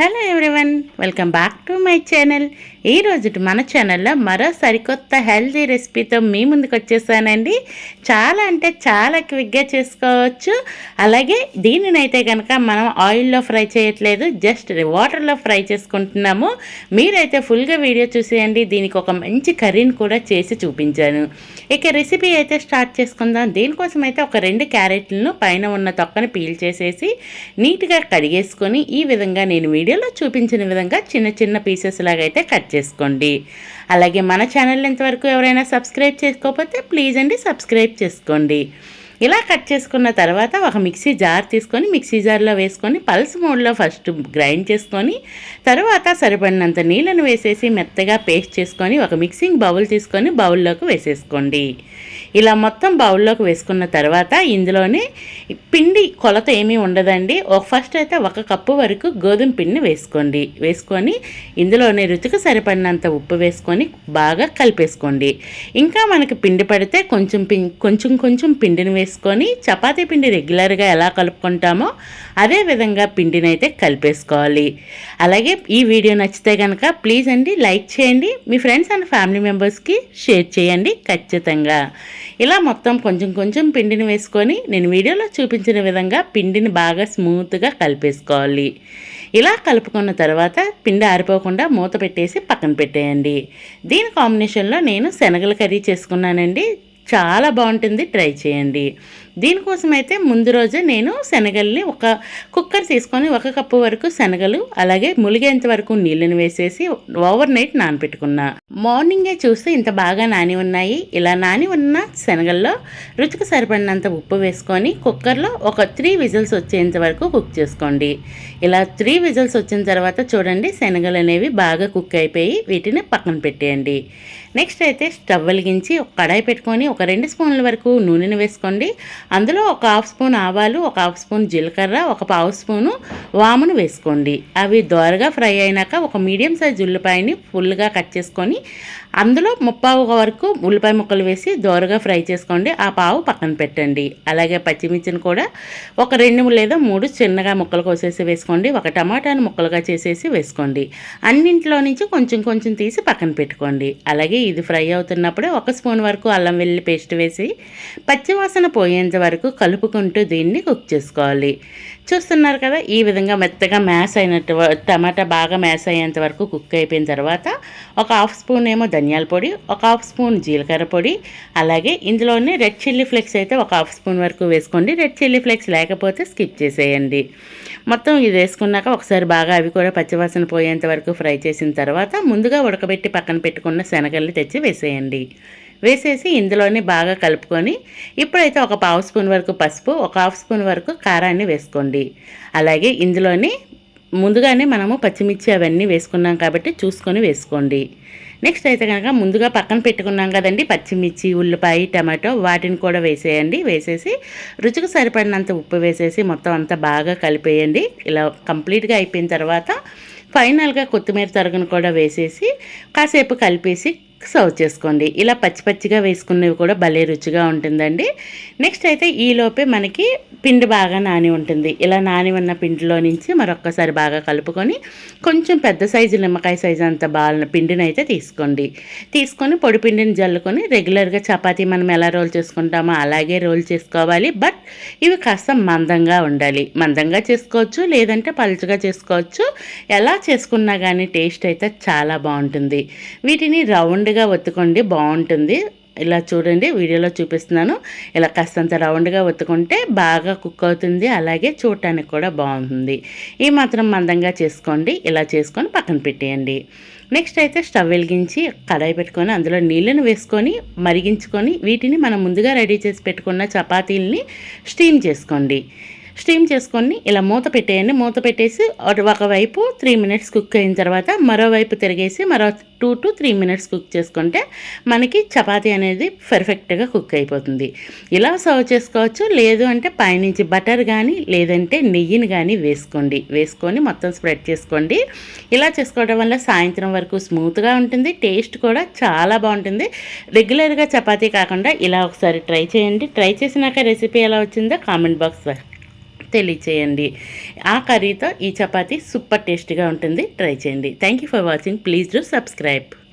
Hello everyone, welcome back to my channel. ఈరోజు మన ఛానల్లో మరో సరికొత్త హెల్తీ రెసిపీతో మీ ముందుకు వచ్చేసానండి. చాలా అంటే చాలా క్విక్గా చేసుకోవచ్చు. అలాగే దీనినైతే కనుక మనం ఆయిల్లో ఫ్రై చేయట్లేదు, జస్ట్ వాటర్లో ఫ్రై చేసుకుంటున్నాము. మీరైతే ఫుల్గా వీడియో చూసేయండి. దీనికి ఒక మంచి కర్రీని కూడా చేసి చూపించాను. ఇక రెసిపీ అయితే స్టార్ట్ చేసుకుందాం. దీనికోసం అయితే ఒక 2 క్యారెట్లను పైన ఉన్న తొక్కను పీల్ చేసేసి నీట్గా కడిగేసుకొని ఈ విధంగా నేను వీడియోలో చూపించిన విధంగా చిన్న చిన్న పీసెస్ లాగా అయితే కట్ చేసుకోండి. అలాగే మన ఛానల్ ఇంతవరకు ఎవరైనా సబ్స్క్రైబ్ చేసుకోకపోతే ప్లీజ్ అండి సబ్స్క్రైబ్ చేసుకోండి. ఇలా కట్ చేసుకున్న తర్వాత ఒక మిక్సీ జార్ తీసుకొని మిక్సీ జార్లో వేసుకొని పల్స్ మోడ్లో ఫస్ట్ గ్రైండ్ చేసుకొని తర్వాత సరిపడినంత నీళ్ళను వేసేసి మెత్తగా పేస్ట్ చేసుకొని ఒక మిక్సింగ్ బౌల్ తీసుకొని బౌల్లోకి వేసేసుకోండి. ఇలా మొత్తం బౌల్లోకి వేసుకున్న తర్వాత ఇందులోనే పిండి కొలత ఏమీ ఉండదండి. ఫస్ట్ అయితే 1 కప్పు వరకు గోధుమ పిండిని వేసుకొని ఇందులోనే రుచికి సరిపడినంత ఉప్పు వేసుకొని బాగా కలిపేసుకోండి. ఇంకా మనకి పిండి పడితే కొంచెం పిండిని వేసుకొని చపాతీ పిండి రెగ్యులర్గా ఎలా కలుపుకుంటామో అదే విధంగా పిండిని అయితే కలిపేసుకోవాలి. అలాగే ఈ వీడియో నచ్చితే కనుక ప్లీజ్ అండి లైక్ చేయండి, మీ ఫ్రెండ్స్ అండ్ ఫ్యామిలీ మెంబర్స్కి షేర్ చేయండి ఖచ్చితంగా. ఇలా మొత్తం కొంచెం పిండిని వేసుకొని నేను వీడియోలో చూపించిన విధంగా పిండిని బాగా స్మూత్గా కలిపేసుకోవాలి. ఇలా కలుపుకున్న తర్వాత పిండి ఆరిపోకుండా మూత పెట్టేసి పక్కన పెట్టేయండి. దీని కాంబినేషన్లో నేను శనగల కర్రీ చేసుకున్నానండి. చాలా బాగుంటుంది, ట్రై చేయండి. దీనికోసం అయితే ముందు రోజే నేను శనగల్ని ఒక కుక్కర్ తీసుకొని 1 కప్పు వరకు శనగలు అలాగే ములిగేంత వరకు నీళ్ళని వేసేసి ఓవర్ నైట్ నానబెట్టుకున్నా. మార్నింగే చూస్తే ఇంత బాగా నాని ఉన్నాయి. ఇలా నాని ఉన్న శనగల్లో రుచికి సరిపడినంత ఉప్పు వేసుకొని కుక్కర్లో ఒక 3 విజిల్స్ వచ్చేంత వరకు కుక్ చేసుకోండి. ఇలా 3 విజిల్స్ వచ్చిన తర్వాత చూడండి శనగలు అనేవి బాగా కుక్ అయిపోయి వీటిని పక్కన పెట్టేయండి. నెక్స్ట్ అయితే స్టవ్ వెలిగించి ఒక కడాయి పెట్టుకొని ఒక 2 స్పూన్ల వరకు నూనెను వేసుకోండి. అందులో ఒక 1/2 స్పూన్ ఆవాలు, ఒక 1/2 స్పూన్ జీలకర్ర, ఒక 1/2 స్పూను వామును వేసుకోండి. అవి దోరగా ఫ్రై అయినాక ఒక మీడియం సైజ్ ఉల్లిపాయని ఫుల్గా కట్ చేసుకొని అందులో 1/4 వరకు ఉల్లిపాయ ముక్కలు వేసి దోరగా ఫ్రై చేసుకోండి. ఆ పావు పక్కన పెట్టండి. అలాగే పచ్చిమిర్చిని కూడా ఒక 2 లేదా 3 చిన్నగా ముక్కలు కోసేసి వేసుకోండి. ఒక టమాటాను ముక్కలుగా చేసేసి వేసుకోండి. అన్నింటిలో నుంచి కొంచెం తీసి పక్కన పెట్టుకోండి. అలాగే ఇది ఫ్రై అవుతున్నప్పుడే 1 స్పూన్ వరకు అల్లం వెల్లుల్లి పేస్ట్ వేసి పచ్చివాసన పోయేంత వరకు కలుపుకుంటూ దీన్ని కుక్ చేసుకోవాలి. చూస్తున్నారు కదా, ఈ విధంగా మెత్తగా మ్యాష్ అయినట్టు టమాటా బాగా మ్యాష్ అయ్యేంత వరకు కుక్ అయిపోయిన తర్వాత ఒక 1/2 స్పూన్ ఏమో ధనియాల పొడి, ఒక 1/2 స్పూన్ జీలకర్ర పొడి, అలాగే ఇందులోనే రెడ్ చిల్లీ ఫ్లేక్స్ అయితే ఒక 1/2 స్పూన్ వరకు వేసుకోండి. రెడ్ చిల్లీ ఫ్లేక్స్ లేకపోతే స్కిప్ చేసేయండి. మొత్తం ఇది వేసుకున్నాక ఒకసారి బాగా అవి కూడా పచ్చివాసన పోయేంత వరకు ఫ్రై చేసిన తర్వాత ముందుగా ఉడకబెట్టి పక్కన పెట్టుకున్న శనగల్ని తెచ్చి వేసేయండి. వేసేసి ఇందులోనే బాగా కలుపుకొని ఇప్పుడైతే ఒక 1/2 స్పూన్ వరకు పసుపు, ఒక 1/2 స్పూన్ వరకు కారాన్ని వేసుకోండి. అలాగే ఇందులోనే ముందుగానే మనము పచ్చిమిర్చి అవన్నీ వేసుకున్నాం కాబట్టి చూసుకొని వేసుకోండి. నెక్స్ట్ అయితే కనుక ముందుగా పక్కన పెట్టుకున్నాం కదండి పచ్చిమిర్చి, ఉల్లిపాయ, టమాటో, వాటిని కూడా వేసేయండి. వేసేసి రుచికి సరిపడినంత ఉప్పు వేసేసి మొత్తం అంతా బాగా కలిపేయండి. ఇలా కంప్లీట్గా అయిపోయిన తర్వాత ఫైనల్గా కొత్తిమీర తరుగును కూడా వేసేసి కాసేపు కలిపేసి సర్వ్ చేసుకోండి. ఇలా పచ్చిగా వేసుకున్నవి కూడా భలే రుచిగా ఉంటుందండి. నెక్స్ట్ అయితే ఈలోపే మనకి పిండి బాగా నాని ఉంటుంది. ఇలా నాని ఉన్న పిండిలో నుంచి మరొక్కసారి బాగా కలుపుకొని కొంచెం పెద్ద సైజు నిమ్మకాయ సైజు అంత పిండిని అయితే తీసుకొని పొడి పిండిని జల్లుకొని రెగ్యులర్గా చపాతీ మనం ఎలా రోల్ చేసుకుంటామో అలాగే రోల్ చేసుకోవాలి. బట్ ఇవి కాస్త మందంగా ఉండాలి. మందంగా చేసుకోవచ్చు, లేదంటే పలుచగా చేసుకోవచ్చు. ఎలా చేసుకున్నా కానీ టేస్ట్ అయితే చాలా బాగుంటుంది. వీటిని రౌండ్గా ఒత్తుకోండి, బాగుంటుంది. ఇలా చూడండి, వీడియోలో చూపిస్తున్నాను. ఇలా కాస్తంత రౌండ్గా ఒత్తుకుంటే బాగా కుక్ అవుతుంది. అలాగే చూడటానికి కూడా బాగుంటుంది. ఈ మాత్రం మందంగా చేసుకోండి. ఇలా చేసుకొని పక్కన పెట్టేయండి. నెక్స్ట్ అయితే స్టవ్ వెలిగించి కడాయి పెట్టుకొని అందులో నీళ్ళను వేసుకొని మరిగించుకొని వీటిని మనం ముందుగా రెడీ చేసి పెట్టుకున్న చపాతీలని స్టీమ్ చేసుకొని ఇలా మూత పెట్టేయండి. మూత పెట్టేసి ఒకవైపు 3 మినిట్స్ కుక్ అయిన తర్వాత మరోవైపు తిరిగేసి మరో 2 to 3 మినిట్స్ కుక్ చేసుకుంటే మనకి చపాతీ అనేది పర్ఫెక్ట్గా కుక్ అయిపోతుంది. ఇలా సర్వ్ చేసుకోవచ్చు. లేదు అంటే పైనుంచి బటర్ కానీ లేదంటే నెయ్యిని కానీ వేసుకొని మొత్తం స్ప్రెడ్ చేసుకోండి. ఇలా చేసుకోవడం వల్ల సాయంత్రం వరకు స్మూత్గా ఉంటుంది. టేస్ట్ కూడా చాలా బాగుంటుంది. రెగ్యులర్గా చపాతీ కాకుండా ఇలా ఒకసారి ట్రై చేయండి. ట్రై చేసినాక రెసిపీ ఎలా వచ్చిందో కామెంట్ బాక్స్ తెలియచేయండి. ఆ కర్రీతో ఈ చపాతీ సూపర్ టేస్టీగా ఉంటుంది. ట్రై చేయండి. Thank you for watching. Please do subscribe.